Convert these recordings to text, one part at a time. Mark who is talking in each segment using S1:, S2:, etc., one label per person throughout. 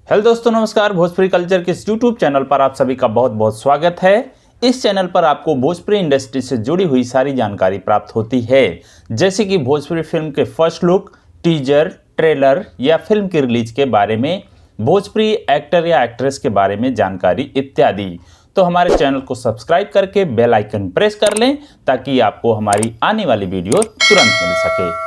S1: Hello दोस्तों, नमस्कार। Bhojpuri culture के इस यूट्यूब चैनल पर आप सभी का बहुत बहुत स्वागत है। इस चैनल पर आपको भोजपुरी इंडस्ट्री से जुड़ी हुई सारी जानकारी प्राप्त होती है, जैसे कि भोजपुरी फिल्म के फर्स्ट लुक, टीजर, ट्रेलर या फिल्म की रिलीज के बारे में, भोजपुरी एक्टर या एक्ट्रेस के बारे में जानकारी इत्यादि। तो हमारे चैनल को सब्सक्राइब करके बेल आइकन प्रेस कर लें ताकि आपको हमारी आने वाली वीडियो तुरंत मिल सके।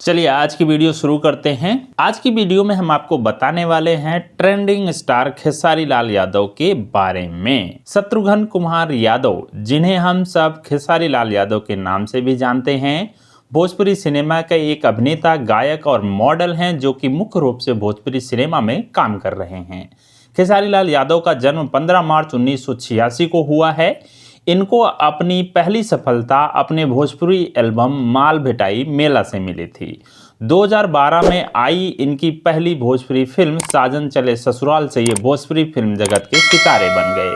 S1: चलिए आज की वीडियो शुरू करते हैं। आज की वीडियो में हम आपको बताने वाले हैं ट्रेंडिंग स्टार खेसारी लाल यादव के बारे में। शत्रुघ्न कुमार यादव, जिन्हें हम सब खेसारी लाल यादव के नाम से भी जानते हैं, भोजपुरी सिनेमा के एक अभिनेता, गायक और मॉडल हैं जो कि मुख्य रूप से भोजपुरी सिनेमा में काम कर रहे हैं। खेसारी लाल यादव का जन्म 15 मार्च 1986 को हुआ है। इनको अपनी पहली सफलता अपने भोजपुरी एल्बम माल भेटाई मेला से मिली थी। 2012 में आई इनकी पहली भोजपुरी फिल्म साजन चले ससुराल से ये भोजपुरी फिल्म जगत के सितारे बन गए।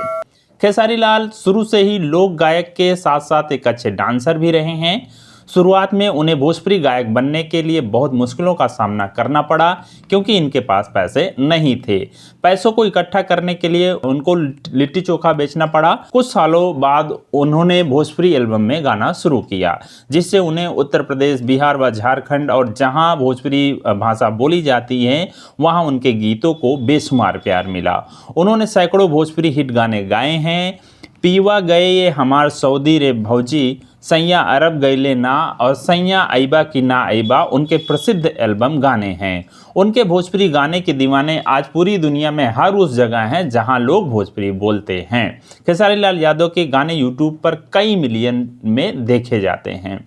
S1: खेसारी लाल शुरू से ही लोक गायक के साथ साथ एक अच्छे डांसर भी रहे हैं। शुरुआत में उन्हें भोजपुरी गायक बनने के लिए बहुत मुश्किलों का सामना करना पड़ा, क्योंकि इनके पास पैसे नहीं थे। पैसों को इकट्ठा करने के लिए उनको लिट्टी चोखा बेचना पड़ा। कुछ सालों बाद उन्होंने भोजपुरी एल्बम में गाना शुरू किया, जिससे उन्हें उत्तर प्रदेश, बिहार व झारखंड और जहां भोजपुरी भाषा बोली जाती है वहां उनके गीतों को बेशुमार प्यार मिला। उन्होंने सैकड़ों भोजपुरी हिट गाने गाए हैं। पीवा गए ये हमार सऊदी रे भौजी, सैया अरब गईले ना और सैया आइबा की ना आइबा उनके प्रसिद्ध एल्बम गाने हैं। उनके भोजपुरी गाने के दीवाने आज पूरी दुनिया में हर उस जगह हैं जहां लोग भोजपुरी बोलते हैं। खेसारी लाल यादव के गाने यूट्यूब पर कई मिलियन में देखे जाते हैं।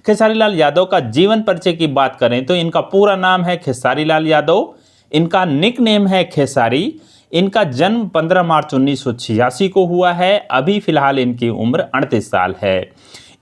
S1: खेसारी लाल यादव का जीवन परिचय की बात करें तो इनका पूरा नाम है खेसारी लाल यादव। इनका निक नेम है खेसारी। इनका जन्म 15 मार्च 1986 को हुआ है। अभी फिलहाल इनकी उम्र 38 साल है।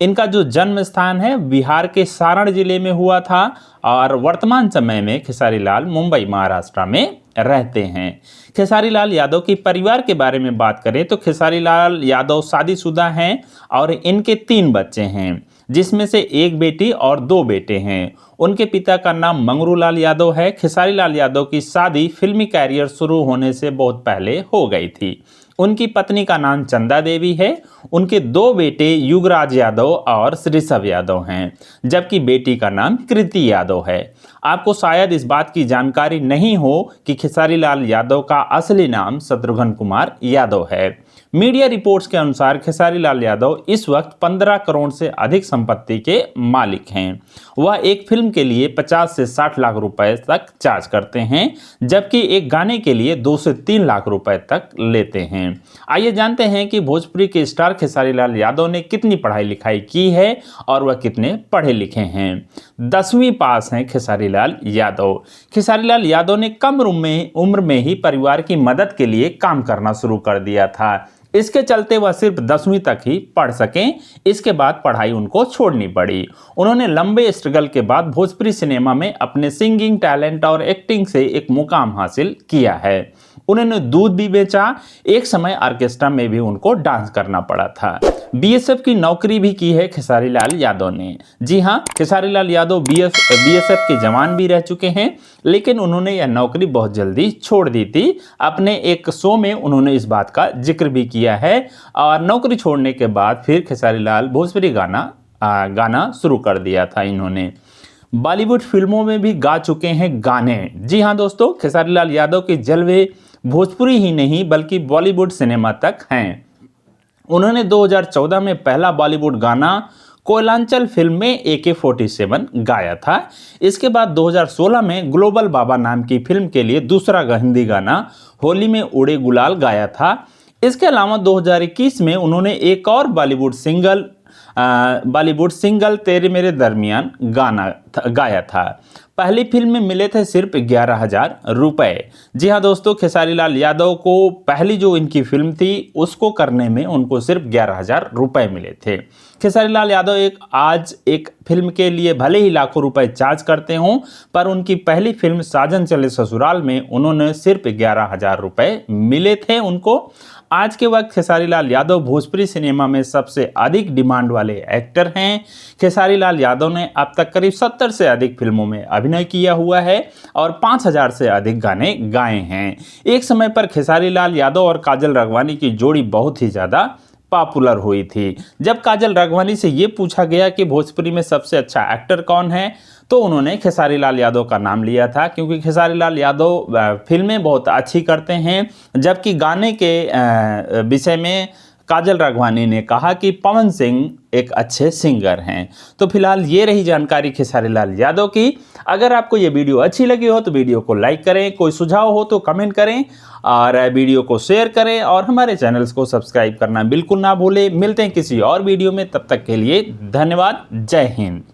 S1: इनका जो जन्म स्थान है बिहार के सारण जिले में हुआ था और वर्तमान समय में खेसारी लाल मुंबई, महाराष्ट्र में रहते हैं। खेसारी लाल यादव की परिवार के बारे में बात करें तो खेसारी लाल यादव शादीशुदा हैं और इनके 3 बच्चे हैं, जिसमें से एक बेटी और 2 बेटे हैं। उनके पिता का नाम मंगरू लाल यादव है। खेसारी लाल यादव की शादी फिल्मी कैरियर शुरू होने से बहुत पहले हो गई थी। उनकी पत्नी का नाम चंदा देवी है। उनके 2 बेटे युगराज यादव और ऋषभ यादव हैं, जबकि बेटी का नाम कृति यादव है। आपको शायद इस बात की जानकारी नहीं हो कि खेसारी लाल यादव का असली नाम शत्रुघ्न कुमार यादव है। मीडिया रिपोर्ट्स के अनुसार खेसारी लाल यादव इस वक्त 15 करोड़ से अधिक संपत्ति के मालिक हैं। वह एक फिल्म के लिए 50 से 60 लाख रुपए तक चार्ज करते हैं, जबकि एक गाने के लिए 2 से 3 लाख रुपए तक लेते हैं। आइए जानते हैं कि भोजपुरी के स्टार खेसारी लाल यादव ने कितनी पढ़ाई लिखाई की है और वह कितने पढ़े लिखे हैं। 10वीं पास हैं खेसारी लाल यादव। खेसारी लाल यादव ने कम उम्र में ही परिवार की मदद के लिए काम करना शुरू कर दिया था। इसके चलते वह सिर्फ 10वीं तक ही पढ़ सकें। इसके बाद पढ़ाई उनको छोड़नी पड़ी। उन्होंने लंबे स्ट्रगल के बाद भोजपुरी सिनेमा में अपने सिंगिंग टैलेंट और एक्टिंग से एक मुकाम हासिल किया है। उन्होंने दूध भी बेचा। एक समय ऑर्केस्ट्रा में भी उनको डांस करना पड़ा था। बीएसएफ की नौकरी भी की है खेसारी लाल यादव ने। जी हाँ, खेसारी लाल यादव बीएसएफ के जवान भी रह चुके हैं, लेकिन उन्होंने यह नौकरी बहुत जल्दी छोड़ दी थी। अपने एक शो में उन्होंने इस बात का जिक्र भी किया है और नौकरी छोड़ने के बाद फिर खेसारी लाल भोजपुरी गाना शुरू कर दिया था। इन्होंने बॉलीवुड फिल्मों में भी गा चुके हैं गाने। जी हाँ दोस्तों, खेसारी लाल यादव के जलवे भोजपुरी ही नहीं बल्कि बॉलीवुड सिनेमा तक हैं। उन्होंने 2014 में पहला बॉलीवुड गाना कोयलांचल फिल्म में AK-47 गाया था। इसके बाद 2016 में ग्लोबल बाबा नाम की फिल्म के लिए दूसरा हिंदी गाना होली में उड़े गुलाल गाया था। इसके अलावा 2021 में उन्होंने एक और बॉलीवुड सिंगल तेरे मेरे दरमियान गाया था। पहली फिल्म में मिले थे सिर्फ 11,000 रुपए। जी हाँ दोस्तों, खेसारी लाल यादव को पहली जो इनकी फिल्म थी उसको करने में उनको सिर्फ 11,000 रुपए मिले थे। खेसारी लाल यादव आज एक फिल्म के लिए भले ही लाखों रुपए चार्ज करते हों, पर उनकी पहली फिल्म साजन चले ससुराल में उन्होंने सिर्फ 11,000 रुपए मिले थे उनको। आज के वक्त खेसारी लाल यादव भोजपुरी सिनेमा में सबसे अधिक डिमांड वाले एक्टर हैं। खेसारी लाल यादव ने अब तक करीब 70 से अधिक फिल्मों में अभिनय किया हुआ है और 5000 से अधिक गाने गाए हैं। एक समय पर खेसारी लाल यादव और काजल राघवानी की जोड़ी बहुत ही ज़्यादा पॉपुलर हुई थी। जब काजल राघवानी से ये पूछा गया कि भोजपुरी में सबसे अच्छा एक्टर कौन है, तो उन्होंने खेसारी लाल यादव का नाम लिया था, क्योंकि खेसारी लाल यादव फिल्में बहुत अच्छी करते हैं, जबकि गाने के विषय में काजल राघवानी ने कहा कि पवन सिंह एक अच्छे सिंगर हैं। तो फिलहाल ये रही जानकारी खेसारी लाल यादव की। अगर आपको ये वीडियो अच्छी लगी हो तो वीडियो को लाइक करें, कोई सुझाव हो तो कमेंट करें और वीडियो को शेयर करें और हमारे चैनल्स को सब्सक्राइब करना बिल्कुल ना भूलें। मिलते हैं किसी और वीडियो में, तब तक के लिए धन्यवाद। जय हिंद।